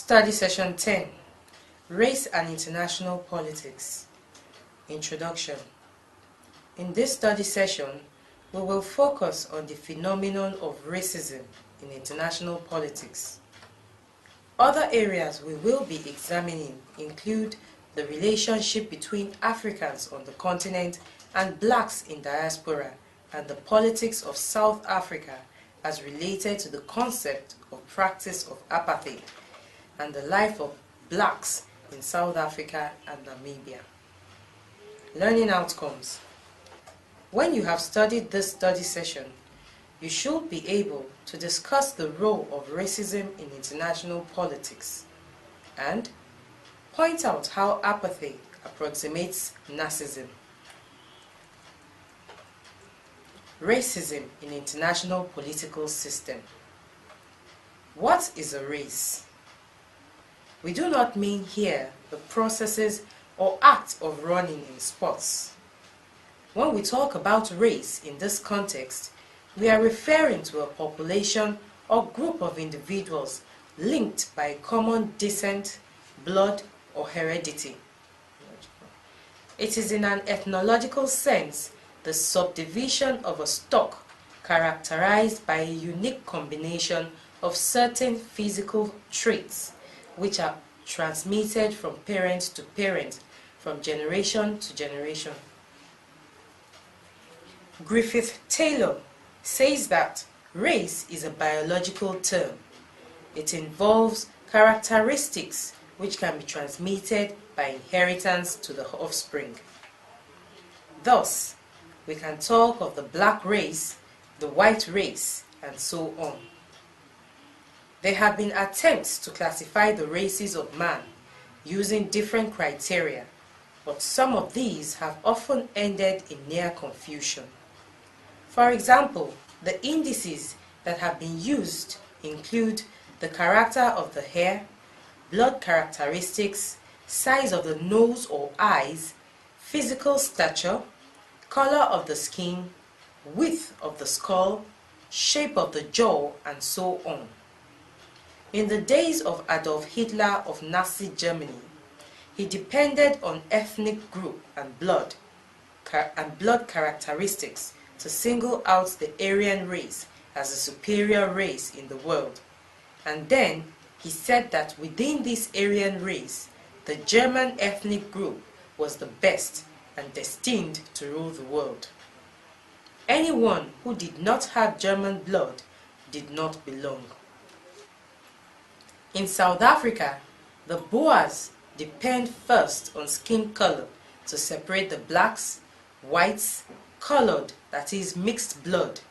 Study Session 10, Race and International Politics. Introduction. In this study session, we will focus on the phenomenon of racism in international politics. Other areas we will be examining include the relationship between Africans on the continent and blacks in diaspora and the politics of South Africa as related to the concept of practice of apartheid and the life of blacks in South Africa and Namibia. Learning outcomes. When you have studied this study session, you should be able to discuss the role of racism in international politics and point out how apartheid approximates Nazism. Racism in international political system. What is a race? We do not mean here the processes or act of running in sports. When we talk about race in this context, we are referring to a population or group of individuals linked by common descent, blood, or heredity. It is in an ethnological sense the subdivision of a stock characterized by a unique combination of certain physical traits which are transmitted from parent to parent, from generation to generation. Griffith Taylor says that race is a biological term. It involves characteristics which can be transmitted by inheritance to the offspring. Thus, we can talk of the black race, the white race, and so on. There have been attempts to classify the races of man using different criteria, but some of these have often ended in near confusion. For example, the indices that have been used include the character of the hair, blood characteristics, size of the nose or eyes, physical stature, color of the skin, width of the skull, shape of the jaw, and so on. In the days of Adolf Hitler of Nazi Germany, he depended on ethnic group and blood characteristics to single out the Aryan race as a superior race in the world. And then he said that within this Aryan race, the German ethnic group was the best and destined to rule the world. Anyone who did not have German blood did not belong. In South Africa, the Boers depend first on skin color to separate the blacks, whites, colored, that is mixed blood,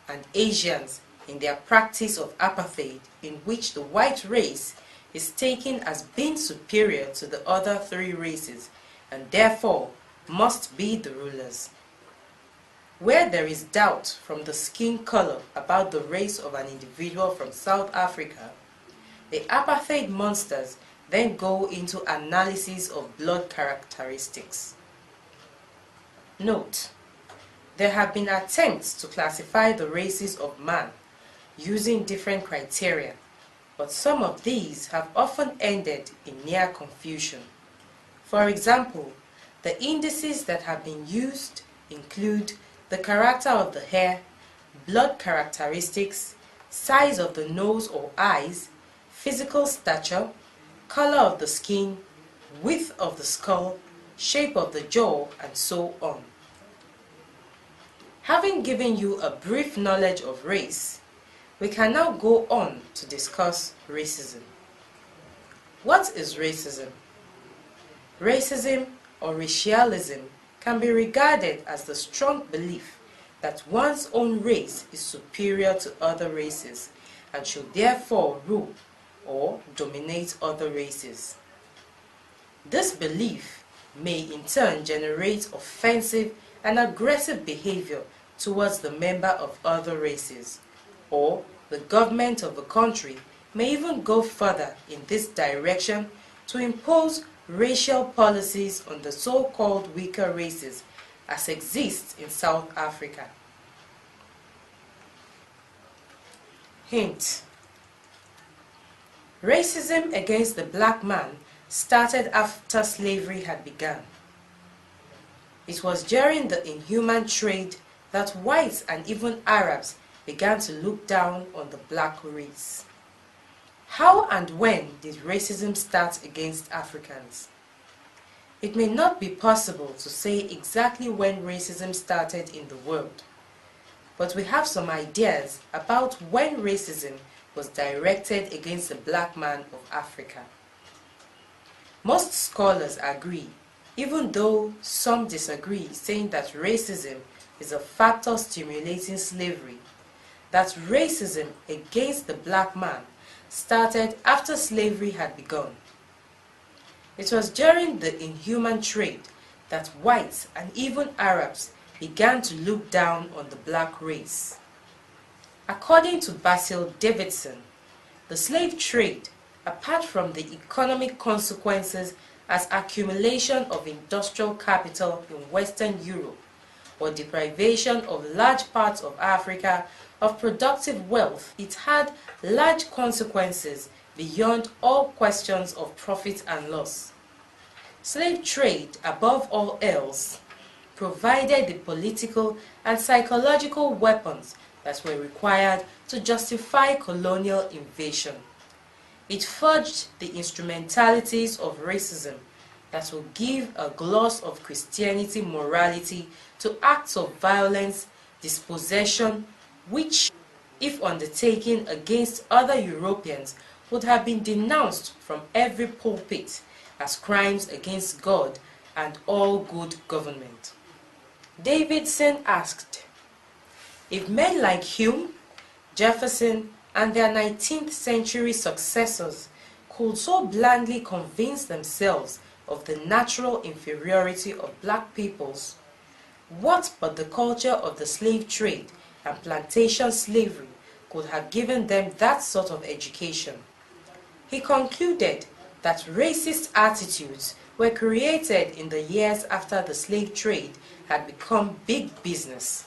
and Asians in their practice of apartheid, in which the white race is taken as being superior to the other three races and therefore must be the rulers. Where there is doubt from the skin color about the race of an individual from South Africa, the apartheid monsters then go into analysis of blood characteristics. Note, there have been attempts to classify the races of man using different criteria, but some of these have often ended in near confusion. For example, the indices that have been used include the character of the hair, blood characteristics, size of the nose or eyes, physical stature, color of the skin, width of the skull, shape of the jaw, and so on. Having given you a brief knowledge of race, we can now go on to discuss racism. What is racism? Racism or racialism can be regarded as the strong belief that one's own race is superior to other races and should therefore rule or dominate other races. This belief may in turn generate offensive and aggressive behavior towards the member of other races, or the government of a country may even go further in this direction to impose racial policies on the so-called weaker races as exists in South Africa. Hint: Racism against the black man started after slavery had begun. It was during the inhuman trade that whites and even Arabs began to look down on the black race. How and when did racism start against Africans? It may not be possible to say exactly when racism started in the world, but we have some ideas about when racism was directed against the black man of Africa. Most scholars agree, even though some disagree, saying that racism is a factor stimulating slavery, that racism against the black man started after slavery had begun. It was during the inhuman trade that whites and even Arabs began to look down on the black race. According to Basil Davidson, the slave trade, apart from the economic consequences as accumulation of industrial capital in Western Europe or deprivation of large parts of Africa of productive wealth, it had large consequences beyond all questions of profit and loss. Slave trade, above all else, provided the political and psychological weapons that were required to justify colonial invasion. It forged the instrumentalities of racism that will give a gloss of Christianity morality to acts of violence, dispossession, which, if undertaken against other Europeans, would have been denounced from every pulpit as crimes against God and all good government. Davidson asked, if men like Hume, Jefferson, and their 19th century successors could so blandly convince themselves of the natural inferiority of black peoples, what but the culture of the slave trade and plantation slavery could have given them that sort of education? He concluded that racist attitudes were created in the years after the slave trade had become big business.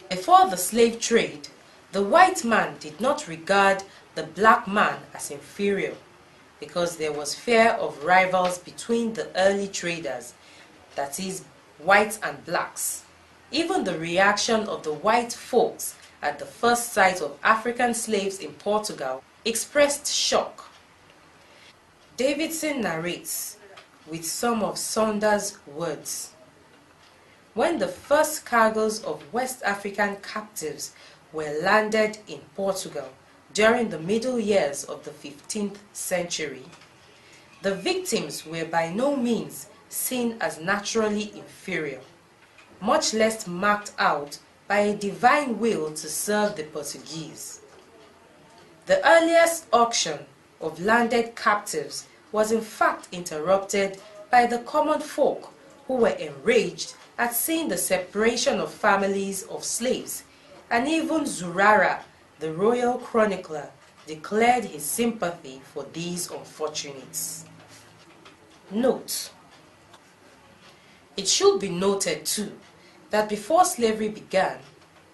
Before the slave trade, the white man did not regard the black man as inferior because there was fear of rivals between the early traders, that is, whites and blacks. Even the reaction of the white folks at the first sight of African slaves in Portugal expressed shock. Davidson narrates with some of Saunders' words. When the first cargoes of West African captives were landed in Portugal during the middle years of the 15th century, the victims were by no means seen as naturally inferior, much less marked out by a divine will to serve the Portuguese. The earliest auction of landed captives was in fact interrupted by the common folk who were enraged at seeing the separation of families of slaves, and even Zurara, the royal chronicler, declared his sympathy for these unfortunates. Note: it should be noted too that before slavery began,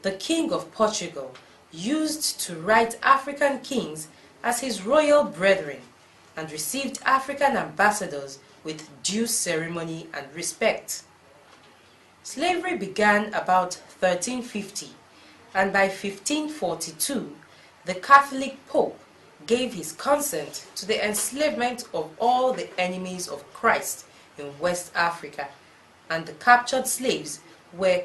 the King of Portugal used to write African kings as his royal brethren and received African ambassadors with due ceremony and respect. Slavery began about 1350, and by 1542, the Catholic Pope gave his consent to the enslavement of all the enemies of Christ in West Africa, and the captured slaves were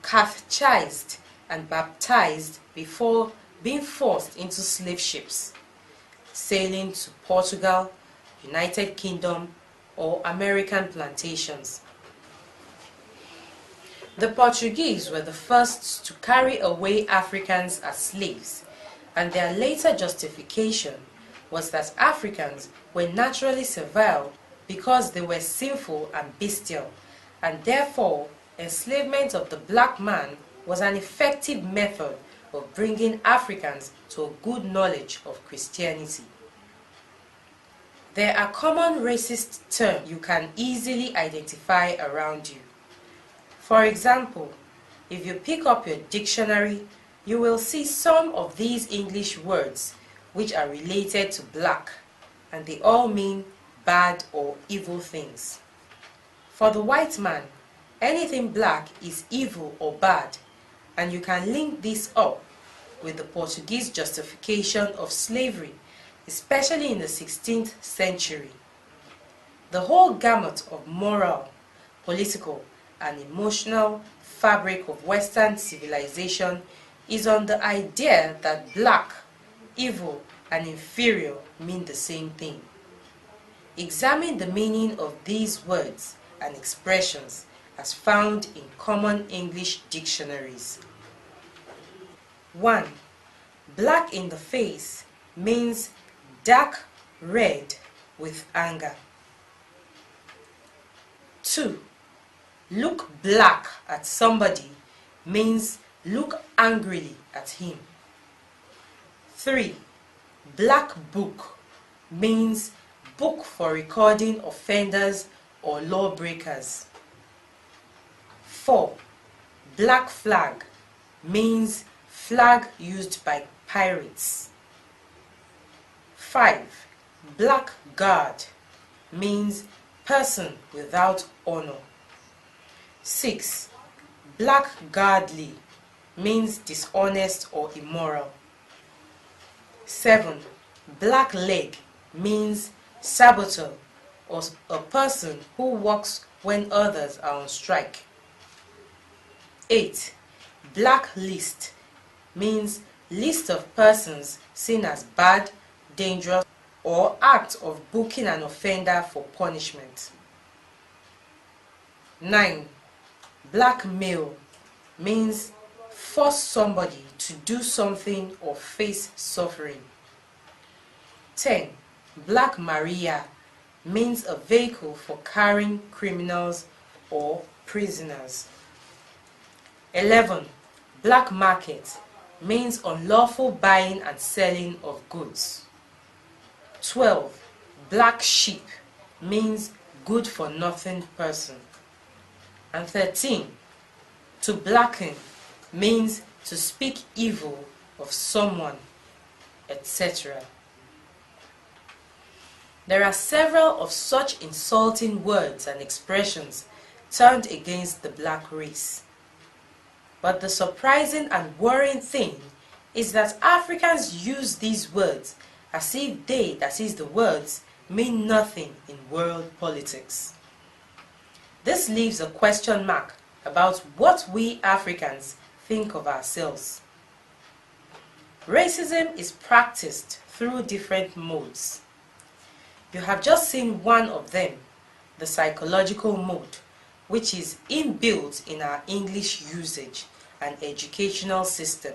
catechized and baptized before being forced into slave ships, sailing to Portugal, United Kingdom, or American plantations. The Portuguese were the first to carry away Africans as slaves, and their later justification was that Africans were naturally servile because they were sinful and bestial, and therefore enslavement of the black man was an effective method of bringing Africans to a good knowledge of Christianity. There are common racist terms you can easily identify around you. For example, if you pick up your dictionary, you will see some of these English words which are related to black, and they all mean bad or evil things. For the white man, anything black is evil or bad, and you can link this up with the Portuguese justification of slavery, especially in the 16th century. The whole gamut of moral, political, and emotional fabric of Western civilization is on the idea that black, evil, and inferior mean the same thing. Examine the meaning of these words and expressions as found in common English dictionaries. 1. Black in the face means dark red with anger. 2. Look black at somebody means look angrily at him. 3. Black book means book for recording offenders or lawbreakers. 4. Black flag means flag used by pirates. 5. Blackguard means person without honor. 6. Blackguardly means dishonest or immoral. 7. Blackleg means saboteur or a person who works when others are on strike. 8. Blacklist means list of persons seen as bad, dangerous, or act of booking an offender for punishment. 9. Blackmail means force somebody to do something or face suffering. 10. Black Maria means a vehicle for carrying criminals or prisoners. 11. Black market means unlawful buying and selling of goods. 12. Black sheep means good for nothing person. And 13. To blacken means to speak evil of someone, etc. There are several of such insulting words and expressions turned against the black race. But the surprising and worrying thing is that Africans use these words as if they, that is the words, mean nothing in world politics. This leaves a question mark about what we Africans think of ourselves. Racism is practiced through different modes. You have just seen one of them, the psychological mode, which is inbuilt in our English usage and educational system.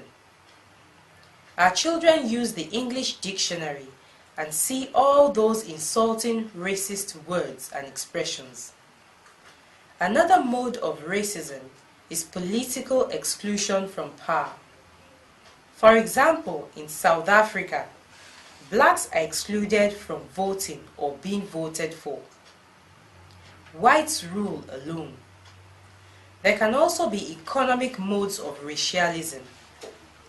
Our children use the English dictionary and see all those insulting racist words and expressions. Another mode of racism is political exclusion from power. For example, in South Africa, blacks are excluded from voting or being voted for. Whites rule alone. There can also be economic modes of racialism,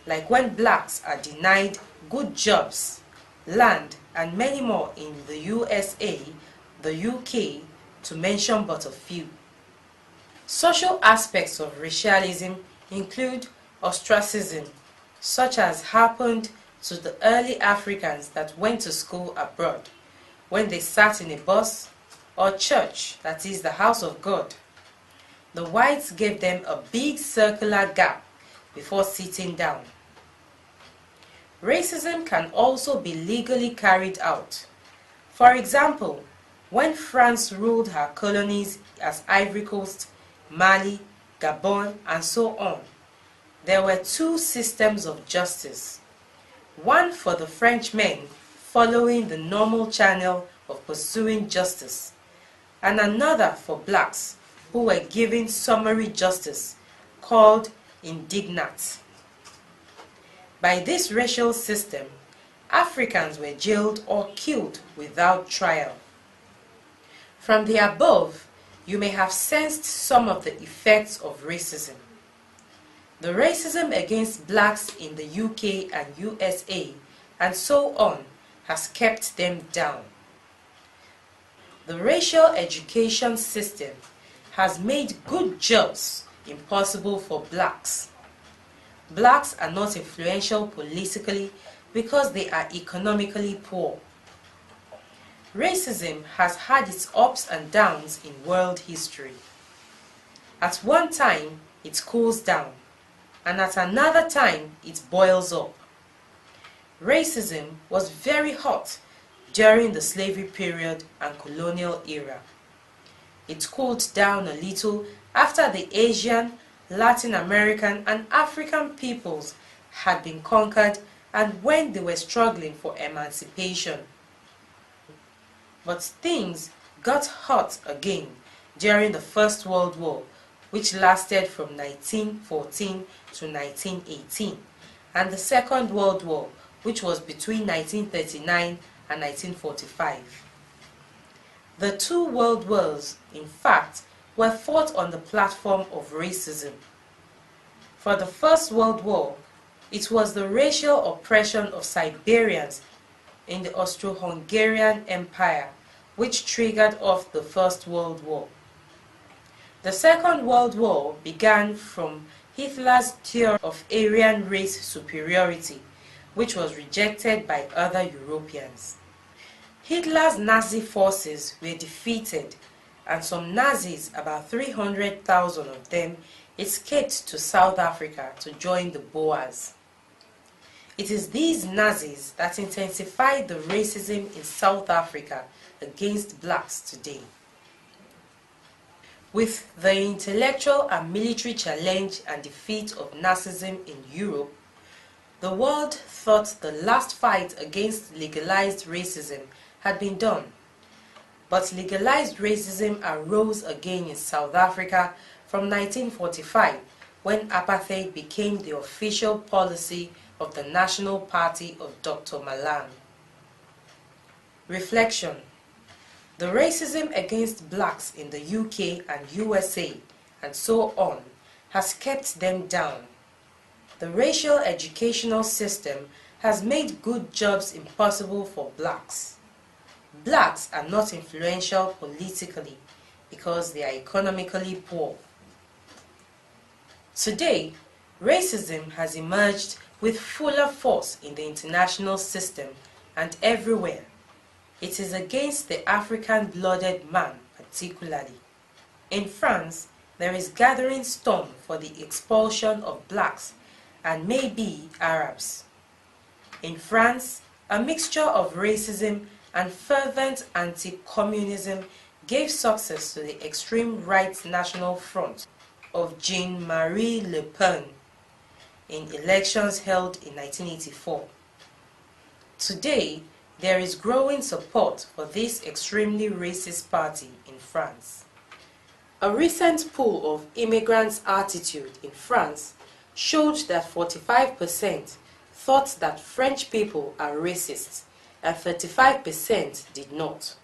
like when blacks are denied good jobs, land, and many more in the USA, the UK, to mention but a few. Social aspects of racialism include ostracism, such as happened to the early Africans that went to school abroad, when they sat in a bus or church, that is the house of God. The whites gave them a big circular gap before sitting down. Racism can also be legally carried out. For example, when France ruled her colonies as Ivory Coast, Mali, Gabon, and so on, there were two systems of justice. One for the Frenchmen following the normal channel of pursuing justice, and another for blacks who were given summary justice called indignat. By this racial system, Africans were jailed or killed without trial. From the above, you may have sensed some of the effects of racism. The racism against blacks in the UK and USA and so on has kept them down. The racial education system has made good jobs impossible for blacks. Blacks are not influential politically because they are economically poor. Racism has had its ups and downs in world history. At one time, it cools down, and at another time, it boils up. Racism was very hot during the slavery period and colonial era. It cooled down a little after the Asian, Latin American and African peoples had been conquered and when they were struggling for emancipation. But things got hot again during the First World War, which lasted from 1914 to 1918, and the Second World War, which was between 1939 and 1945. The two world wars, in fact, were fought on the platform of racism. For the First World War, it was the racial oppression of Siberians in the Austro-Hungarian Empire which triggered off the First World War. The Second World War began from Hitler's theory of Aryan race superiority, which was rejected by other Europeans. Hitler's Nazi forces were defeated, and some Nazis, about 300,000 of them, escaped to South Africa to join the Boers. It is these Nazis that intensified the racism in South Africa against blacks today. With the intellectual and military challenge and defeat of Nazism in Europe, the world thought the last fight against legalized racism had been done. But legalized racism arose again in South Africa from 1945, when apartheid became the official policy of the National Party of Dr. Malan. Reflection. The racism against blacks in the UK and USA and so on has kept them down. The racial educational system has made good jobs impossible for blacks. Blacks are not influential politically because they are economically poor. Today, racism has emerged with fuller force in the international system and everywhere. It is against the African-blooded man particularly. In France, there is gathering storm for the expulsion of blacks and maybe Arabs. In France, a mixture of racism and fervent anti-communism gave success to the extreme right National Front of Jean-Marie Le Pen in elections held in 1984. Today, there is growing support for this extremely racist party in France. A recent poll of immigrants' attitude in France showed that 45% thought that French people are racist and 35% did not,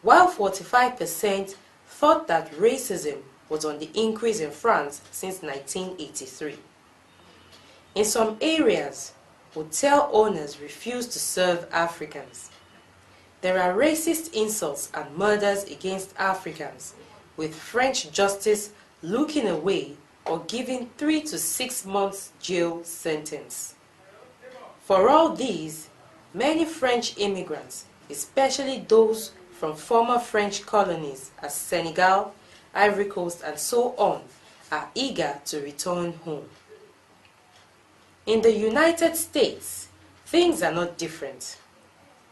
while 45% thought that racism was on the increase in France since 1983. In some areas, hotel owners refuse to serve Africans. There are racist insults and murders against Africans, with French justice looking away or giving 3 to 6 months jail sentence. For all these, many French immigrants, especially those from former French colonies as Senegal, Ivory Coast and so on, are eager to return home. In the United States, things are not different.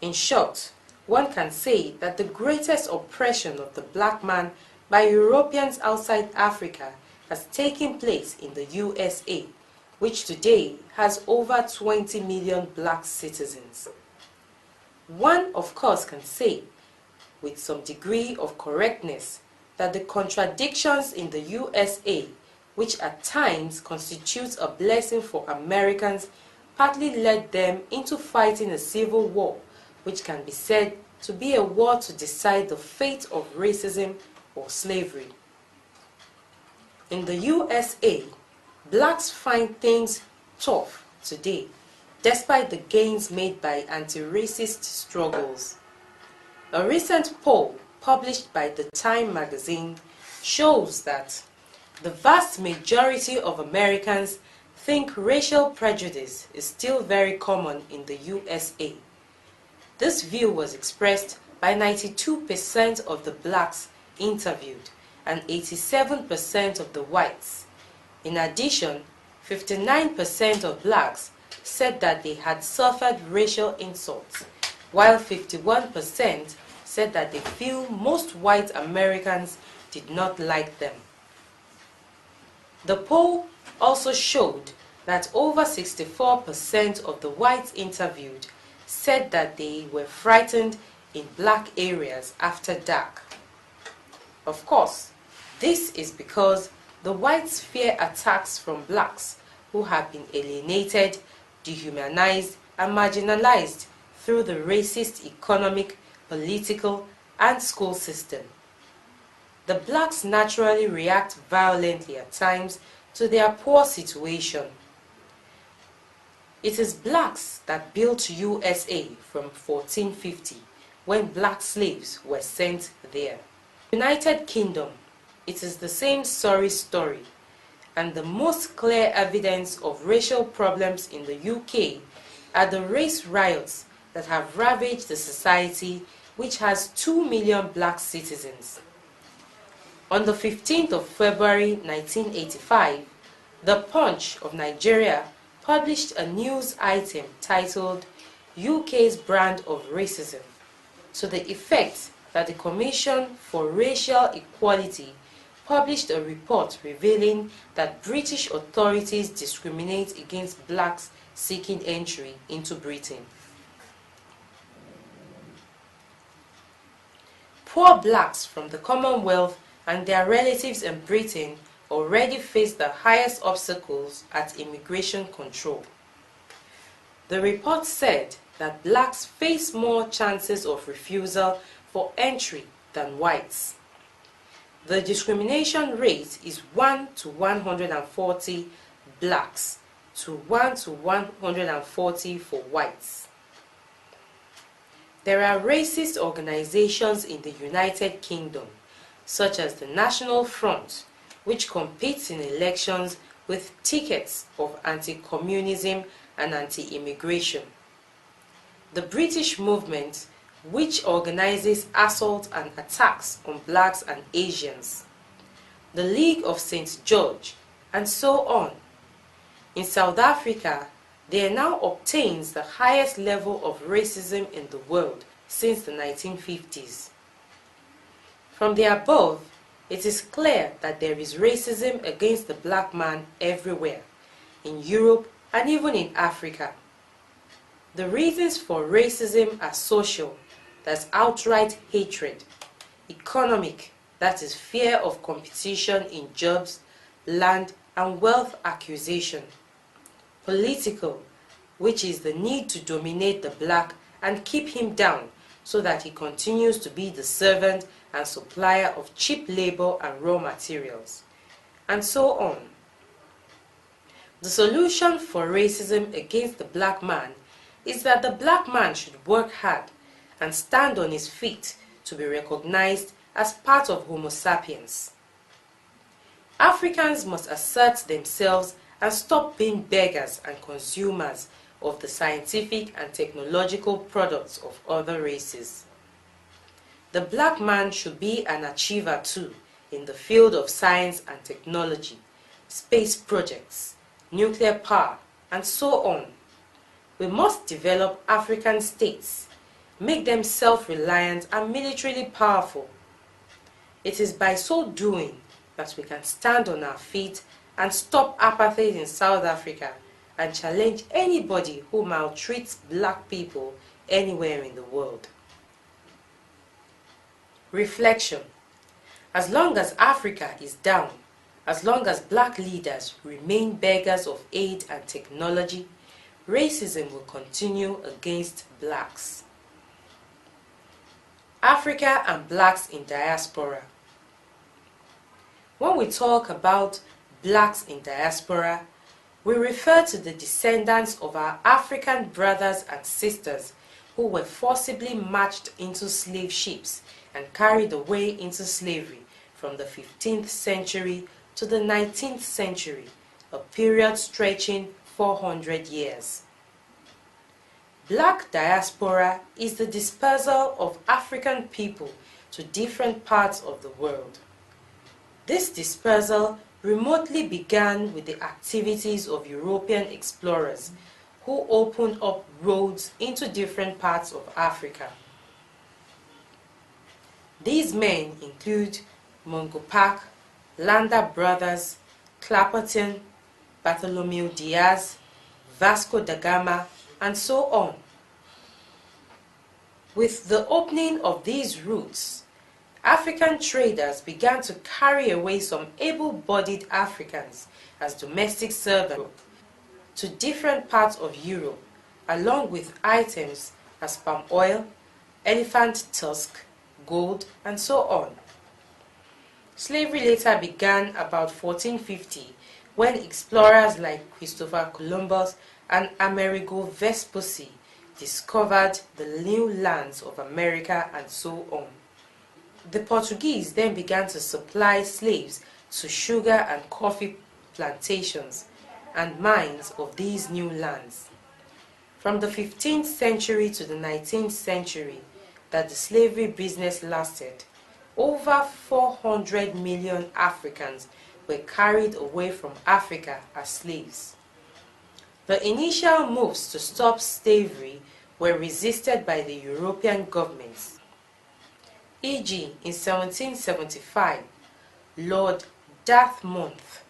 In short, one can say that the greatest oppression of the black man by Europeans outside Africa has taken place in the USA, which today has over 20 million black citizens. One, of course, can say, with some degree of correctness, that the contradictions in the USA, which at times constitutes a blessing for Americans, partly led them into fighting a civil war, which can be said to be a war to decide the fate of racism or slavery. In the USA, blacks find things tough today despite the gains made by anti-racist struggles. A recent poll published by The Time magazine shows that the vast majority of Americans think racial prejudice is still very common in the USA. This view was expressed by 92% of the blacks interviewed and 87% of the whites. In addition, 59% of blacks said that they had suffered racial insults, while 51% said that they feel most white Americans did not like them. The poll also showed that over 64% of the whites interviewed said that they were frightened in black areas after dark. Of course, this is because the whites fear attacks from blacks who have been alienated, dehumanized, and marginalized through the racist economic, political, and school system. The blacks naturally react violently at times to their poor situation. It is blacks that built USA from 1450, when black slaves were sent there. United Kingdom, it is the same sorry story, and the most clear evidence of racial problems in the UK are the race riots that have ravaged the society, which has 2 million black citizens. On the 15th of February 1985, The Punch of Nigeria published a news item titled UK's Brand of Racism, to the effect that the Commission for Racial Equality published a report revealing that British authorities discriminate against blacks seeking entry into Britain. Poor blacks from the Commonwealth and their relatives in Britain already face the highest obstacles at immigration control. The report said that blacks face more chances of refusal for entry than whites. The discrimination rate is 1 to 140 blacks to 1 to 140 for whites. There are racist organizations in the United Kingdom, such as the National Front, which competes in elections with tickets of anti-communism and anti-immigration. The British Movement, which organizes assaults and attacks on blacks and Asians. The League of St. George, and so on. In South Africa, there now obtains the highest level of racism in the world since the 1950s. From the above, it is clear that there is racism against the black man everywhere, in Europe and even in Africa. The reasons for racism are social, that's outright hatred; economic, that is fear of competition in jobs, land, and wealth accusation; political, which is the need to dominate the black and keep him down so that he continues to be the servant and supplier of cheap labor and raw materials, and so on. The solution for racism against the black man is that the black man should work hard and stand on his feet to be recognized as part of Homo sapiens. Africans must assert themselves and stop being beggars and consumers of the scientific and technological products of other races. The black man should be an achiever too in the field of science and technology, space projects, nuclear power, and so on. We must develop African states, make them self-reliant and militarily powerful. It is by so doing that we can stand on our feet and stop apartheid in South Africa and challenge anybody who maltreats black people anywhere in the world. Reflection. As long as Africa is down, as long as black leaders remain beggars of aid and technology, racism will continue against blacks. Africa and blacks in diaspora. When we talk about blacks in diaspora, we refer to the descendants of our African brothers and sisters who were forcibly marched into slave ships and carried away into slavery from the 15th century to the 19th century, a period stretching 400 years. Black diaspora is the dispersal of African people to different parts of the world. This dispersal remotely began with the activities of European explorers who opened up roads into different parts of Africa. These men include Mungo Park, Landa Brothers, Clapperton, Bartholomew Diaz, Vasco da Gama, and so on. With the opening of these routes, African traders began to carry away some able-bodied Africans as domestic servants to different parts of Europe, along with items as palm oil, elephant tusk, gold, and so on. Slavery later began about 1450 when explorers like Christopher Columbus and Amerigo Vespucci discovered the new lands of America and so on. The Portuguese then began to supply slaves to sugar and coffee plantations and mines of these new lands. From the 15th century to the 19th century that the slavery business lasted, over 400 million Africans were carried away from Africa as slaves. The initial moves to stop slavery were resisted by the European governments. E.g., in 1775, Lord Dartmouth,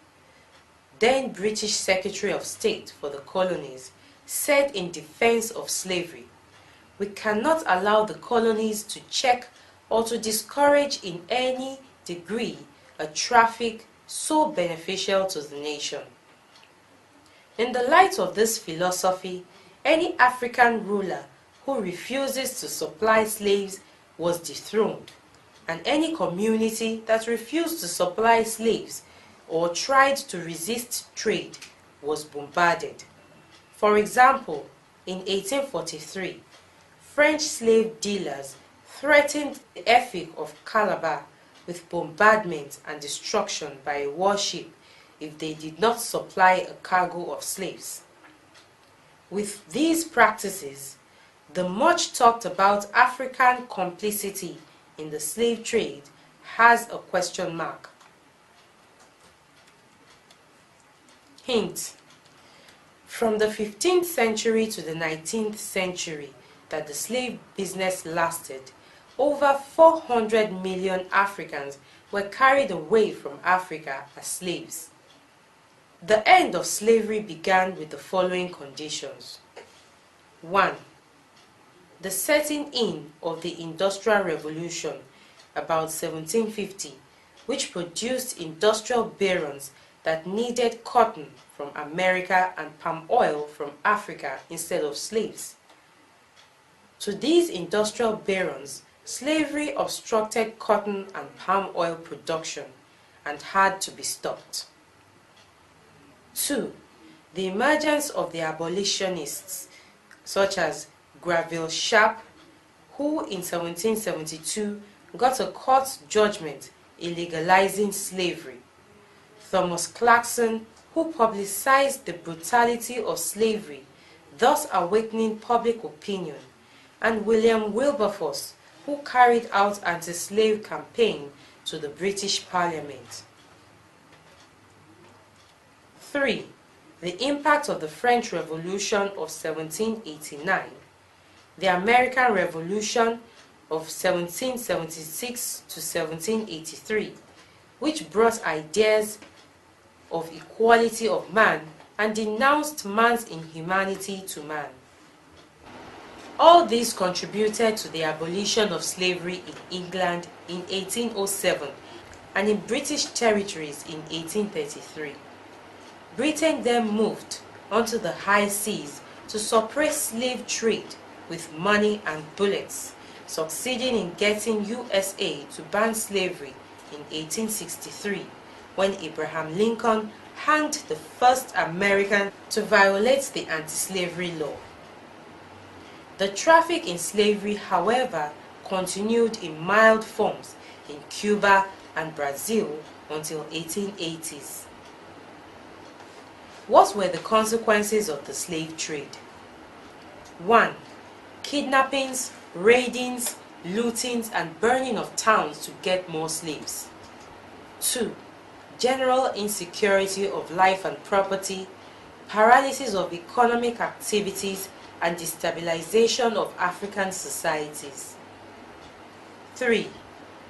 then British Secretary of State for the Colonies, said in defense of slavery, "We cannot allow the colonies to check or to discourage in any degree a traffic so beneficial to the nation." In the light of this philosophy, any African ruler who refuses to supply slaves was dethroned, and any community that refused to supply slaves or tried to resist trade was bombarded. For example, in 1843, French slave dealers threatened the Effic of Calabar with bombardment and destruction by a warship if they did not supply a cargo of slaves. With these practices, the much talked about African complicity in the slave trade has a question mark. Hint: from the 15th century to the 19th century that the slave business lasted, over 400 million Africans were carried away from Africa as slaves. The end of slavery began with the following conditions. 1. The setting in of the Industrial Revolution about 1750, which produced industrial barons that needed cotton from America and palm oil from Africa instead of slaves. To these industrial barons, slavery obstructed cotton and palm oil production and had to be stopped. 2. The emergence of the abolitionists, such as Granville Sharp, who in 1772 got a court judgment illegalizing slavery, Thomas Clarkson, who publicized the brutality of slavery, thus awakening public opinion, and William Wilberforce, who carried out anti-slave campaign to the British Parliament. 3. The impact of the French Revolution of 1789, the American Revolution of 1776 to 1783, which brought ideas of equality of man and denounced man's inhumanity to man. All these contributed to the abolition of slavery in England in 1807 and in British territories in 1833. Britain then moved onto the high seas to suppress slave trade with money and bullets, succeeding in getting USA to ban slavery in 1863, when Abraham Lincoln hanged the first American to violate the anti-slavery law. The traffic in slavery, however, continued in mild forms in Cuba and Brazil until 1880s. What were the consequences of the slave trade? 1. Kidnappings, raidings, lootings, and burning of towns to get more slaves. 2. General insecurity of life and property, paralysis of economic activities, and destabilization of African societies. 3.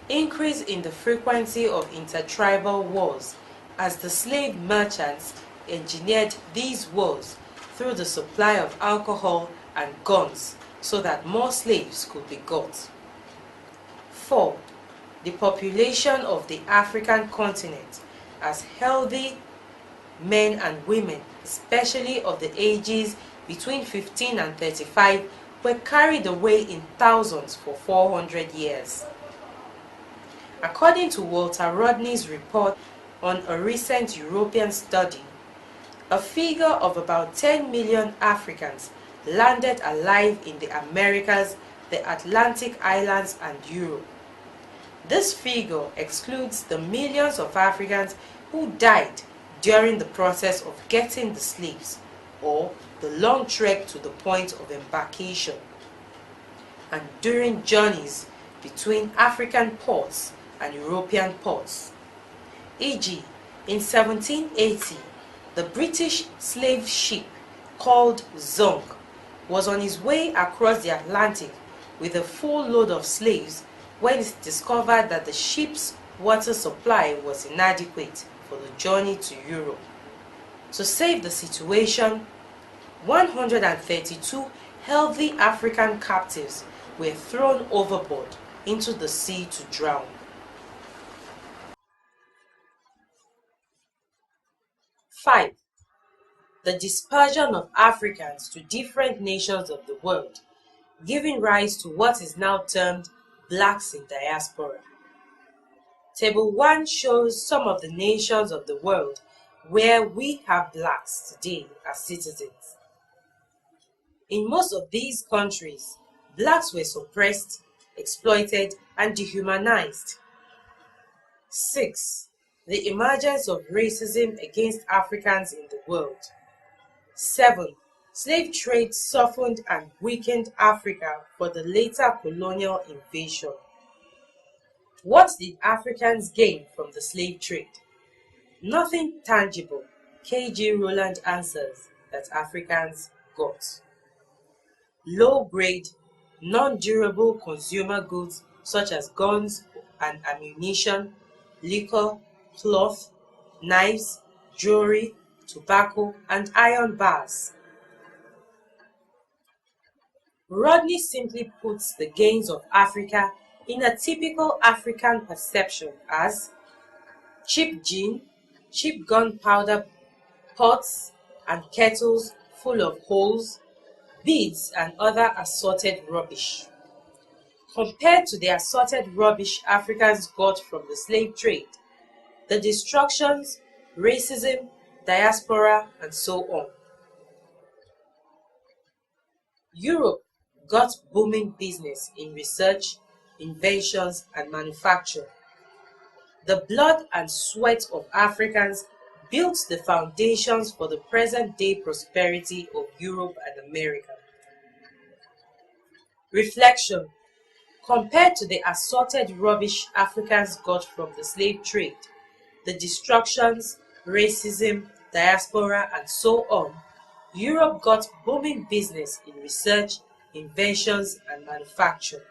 Increase in the frequency of intertribal wars as the slave merchants engineered these wars through the supply of alcohol and guns so that more slaves could be got. 4. The population of the African continent as healthy men and women, especially of the ages between 15 and 35, were carried away in thousands for 400 years. According to Walter Rodney's report on a recent European study, a figure of about 10 million Africans landed alive in the Americas, the Atlantic Islands, and Europe. This figure excludes the millions of Africans who died during the process of getting the slaves or the long trek to the point of embarkation, and during journeys between African ports and European ports. E.g., in 1780, the British slave ship called Zong was on his way across the Atlantic with a full load of slaves when it discovered that the ship's water supply was inadequate for the journey to Europe. To save the situation, 132 healthy African captives were thrown overboard into the sea to drown. 5. The dispersion of Africans to different nations of the world, giving rise to what is now termed blacks in diaspora. Table 1 shows some of the nations of the world where we have blacks today as citizens. In most of these countries, blacks were suppressed, exploited, and dehumanized. 6. The emergence of racism against Africans in the world. 7. Slave trade softened and weakened Africa for the later colonial invasion. What did Africans gain from the slave trade? Nothing tangible, K.G. Rowland answers that Africans got. Low-grade, non-durable consumer goods such as guns and ammunition, liquor, cloth, knives, jewelry, tobacco, and iron bars. Rodney simply puts the gains of Africa in a typical African perception as cheap gin, cheap gunpowder pots and kettles full of holes, beads, and other assorted rubbish. Compared to the assorted rubbish Africans got from the slave trade, the destructions, racism, diaspora, and so on. Europe got booming business in research, inventions, and manufacture. The blood and sweat of Africans built the foundations for the present-day prosperity of Europe and America. Reflection: compared to the assorted rubbish Africans got from the slave trade, the destructions, racism, diaspora, and so on, Europe got booming business in research, inventions, and manufacture.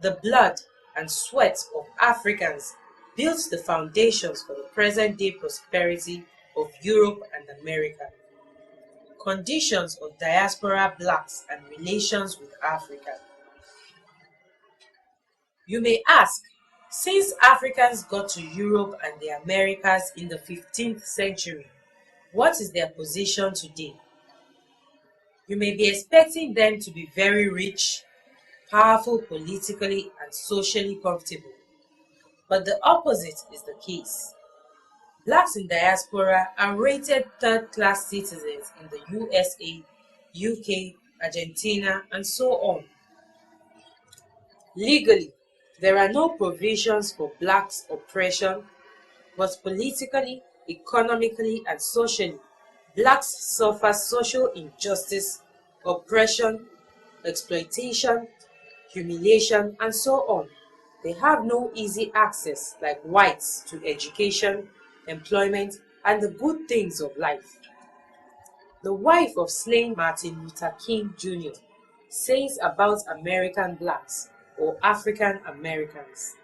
The blood and sweat of Africans built the foundations for the present-day prosperity of Europe and America. Conditions of diaspora blacks and relations with Africa. You may ask, since Africans got to Europe and the Americas in the 15th century, what is their position today? You may be expecting them to be very rich, powerful politically, and socially comfortable. But the opposite is the case. Blacks in diaspora are rated third-class citizens in the USA, UK, Argentina, and so on. Legally, there are no provisions for blacks' oppression, but politically, economically, and socially, blacks suffer social injustice, oppression, exploitation, humiliation, and so on. They have no easy access, like whites, to education, employment, and the good things of life. The wife of slain Martin Luther King Jr. says about American blacks or African Americans.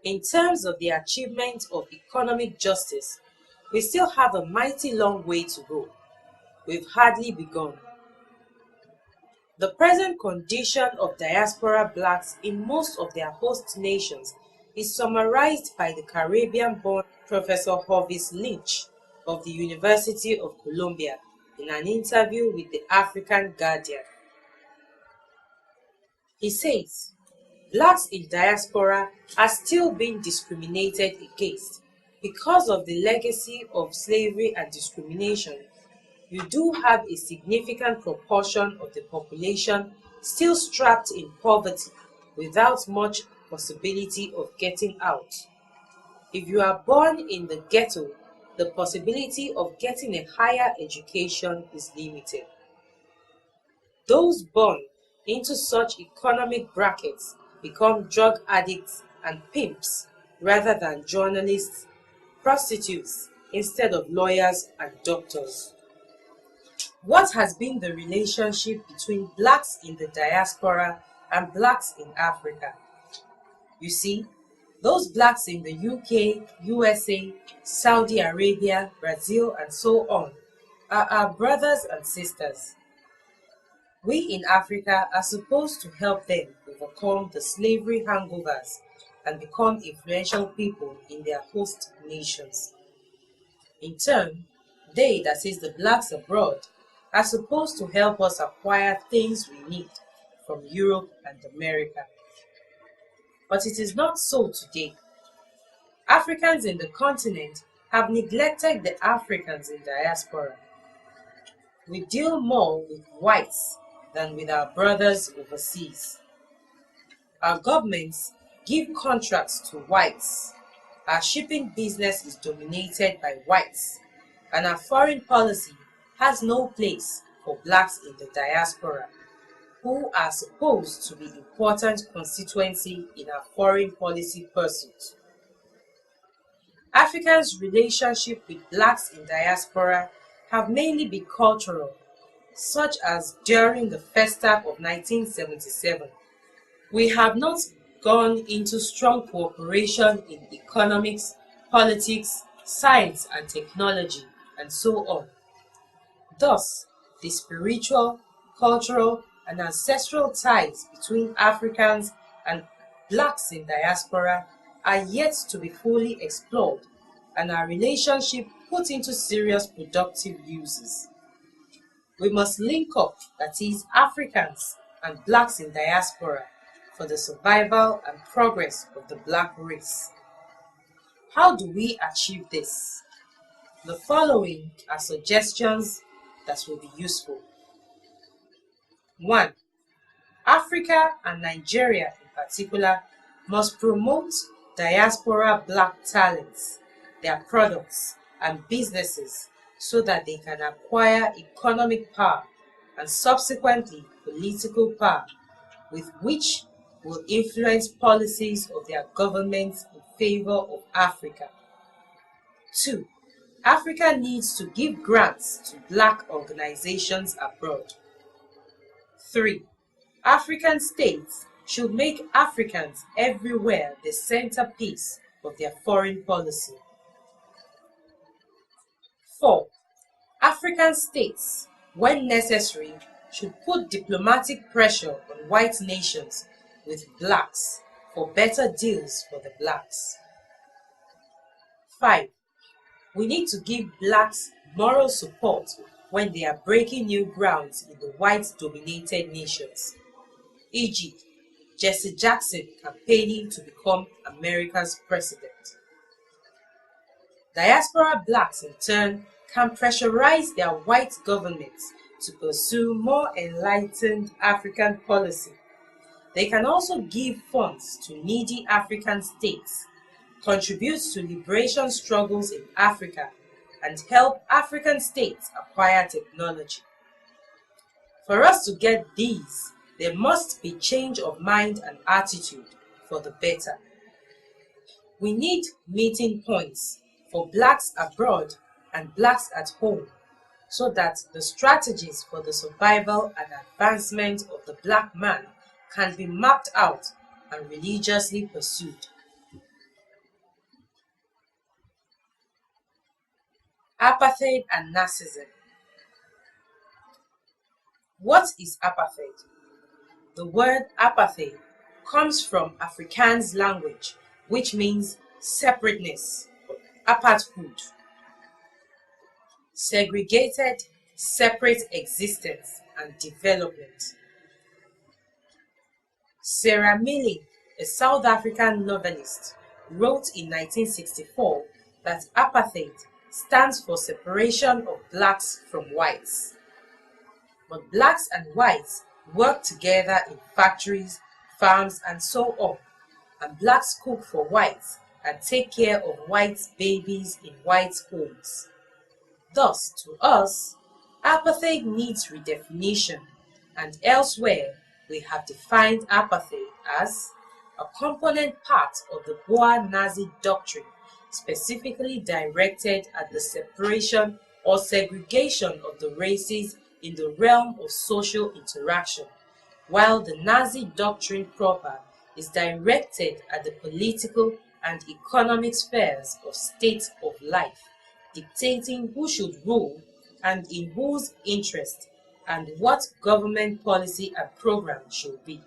In terms of the achievement of economic justice, we still have a mighty long way to go. We've hardly begun. The present condition of diaspora blacks in most of their host nations is summarized by the Caribbean-born Professor Hovis Lynch of the University of Columbia in an interview with the African Guardian. He says, blacks in diaspora are still being discriminated against because of the legacy of slavery and discrimination. You do have a significant proportion of the population still strapped in poverty without much possibility of getting out. If you are born in the ghetto, the possibility of getting a higher education is limited. Those born into such economic brackets become drug addicts and pimps rather than journalists, prostitutes, instead of lawyers and doctors. What has been the relationship between blacks in the diaspora and blacks in Africa? You see, those blacks in the UK, USA, Saudi Arabia, Brazil, and so on are our brothers and sisters. We in Africa are supposed to help them overcome the slavery hangovers and become influential people in their host nations. In turn, they, that is the blacks abroad, are supposed to help us acquire things we need from Europe and America. But it is not so today. Africans in the continent have neglected the Africans in diaspora. We deal more with whites than with our brothers overseas. Our governments give contracts to whites. Our shipping business is dominated by whites, and our foreign policy has no place for blacks in the diaspora, who are supposed to be important constituency in our foreign policy pursuit. Africans' relationship with blacks in diaspora have mainly been cultural, such as during the Festa of 1977. We have not gone into strong cooperation in economics, politics, science and technology, and so on. Thus, the spiritual, cultural, and ancestral ties between Africans and blacks in diaspora are yet to be fully explored and our relationship put into serious productive uses. We must link up, that is, Africans and blacks in diaspora, for the survival and progress of the black race. How do we achieve this? The following are suggestions that will be useful. 1. Africa and Nigeria in particular must promote diaspora black talents, their products, and businesses so that they can acquire economic power and subsequently political power with which will influence policies of their governments in favor of Africa. 2. Africa needs to give grants to black organizations abroad. 3. African states should make Africans everywhere the centerpiece of their foreign policy. 4. African states, when necessary, should put diplomatic pressure on white nations with blacks for better deals for the blacks. 5. We need to give blacks moral support when they are breaking new grounds in the white-dominated nations, e.g., Jesse Jackson campaigning to become America's president. Diaspora blacks, in turn, can pressurize their white governments to pursue more enlightened African policy. They can also give funds to needy African states, contribute to liberation struggles in Africa, and help African states acquire technology. For us to get these, there must be change of mind and attitude for the better. We need meeting points for blacks abroad and blacks at home so that the strategies for the survival and advancement of the black man can be mapped out and religiously pursued. Apartheid and Nazism. What is apartheid? The word apartheid comes from Afrikaans language, which means separateness, apartheid, segregated, separate existence and development. Sarah Milling, a South African novelist, wrote in 1964 that apartheid stands for separation of blacks from whites. But blacks and whites work together in factories, farms, and so on, and blacks cook for whites and take care of whites' babies in whites' homes. Thus, to us, apartheid needs redefinition, and elsewhere we have defined apartheid as a component part of the Boer Nazi doctrine specifically directed at the separation or segregation of the races in the realm of social interaction, while the Nazi doctrine proper is directed at the political and economic spheres of state of life, dictating who should rule and in whose interest and what government policy and program should be.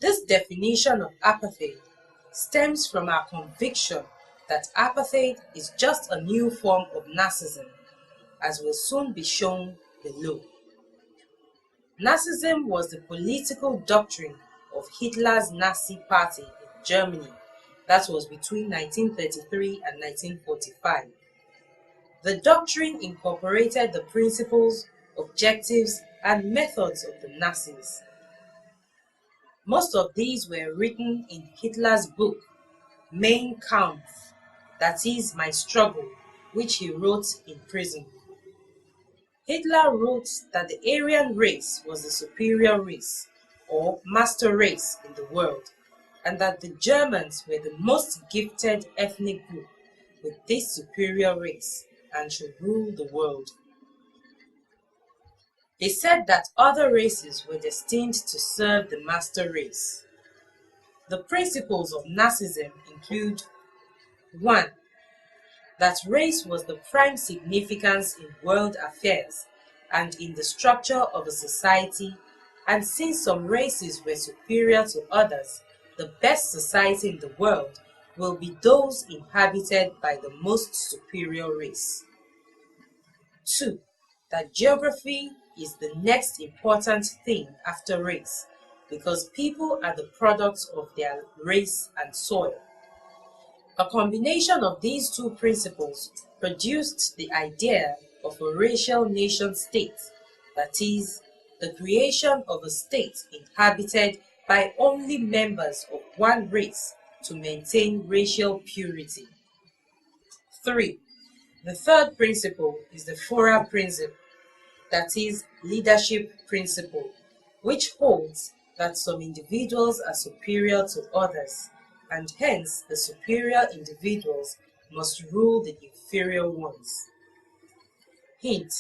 This definition of apartheid stems from our conviction that apartheid is just a new form of Nazism, as will soon be shown below. Nazism was the political doctrine of Hitler's Nazi Party in Germany that was between 1933 and 1945. The doctrine incorporated the principles, objectives, and methods of the Nazis. Most of these were written in Hitler's book, Mein Kampf, that is, My Struggle, which he wrote in prison. Hitler wrote that the Aryan race was the superior race, or master race in the world, and that the Germans were the most gifted ethnic group with this superior race and should rule the world. He said that other races were destined to serve the master race. The principles of Nazism include 1. That race was the prime significance in world affairs and in the structure of a society, and since some races were superior to others, the best society in the world will be those inhabited by the most superior race. 2. That geography is the next important thing after race, because people are the products of their race and soil. A combination of these two principles produced the idea of a racial nation-state, that is, the creation of a state inhabited by only members of one race to maintain racial purity. 3. The third principle is the Forer principle, that is, leadership principle, which holds that some individuals are superior to others, and hence the superior individuals must rule the inferior ones. Hint: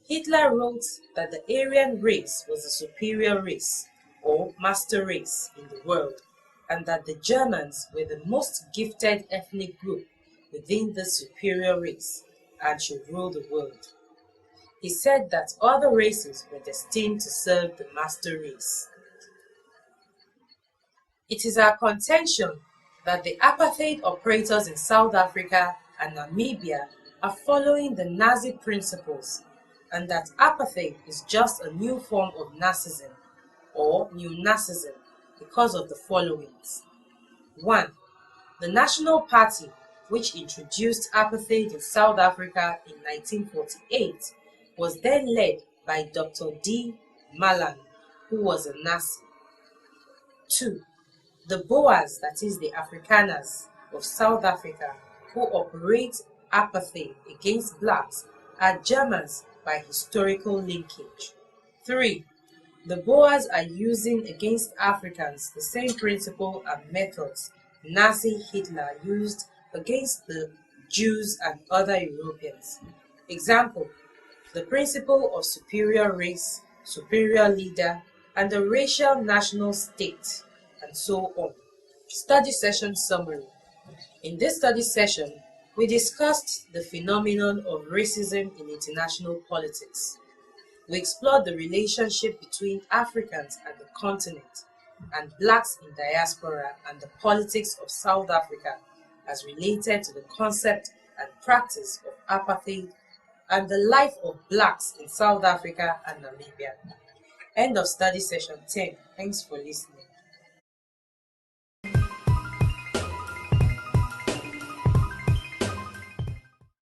Hitler wrote that the Aryan race was the superior race, or master race, in the world, and that the Germans were the most gifted ethnic group within the superior race and should rule the world. He said that other races were destined to serve the master race. It is our contention that the apartheid operators in South Africa and Namibia are following the Nazi principles, and that apartheid is just a new form of Nazism, or neo-Nazism, because of the followings. 1. The National Party, which introduced apartheid in South Africa in 1948, was then led by Dr. D. Malan, who was a Nazi. 2. The Boers, that is the Afrikaners of South Africa, who operate apartheid against blacks, are Germans by historical linkage. 3. The Boers are using against Africans the same principle and methods Nazi Hitler used against the Jews and other Europeans. Example: the principle of superior race, superior leader, and the racial national state, and so on. Study session summary. In this study session, we discussed the phenomenon of racism in international politics. We explored the relationship between Africans and the continent and blacks in diaspora and the politics of South Africa as related to the concept and practice of apartheid and the life of blacks in South Africa and Namibia. End of study session 10. Thanks for listening.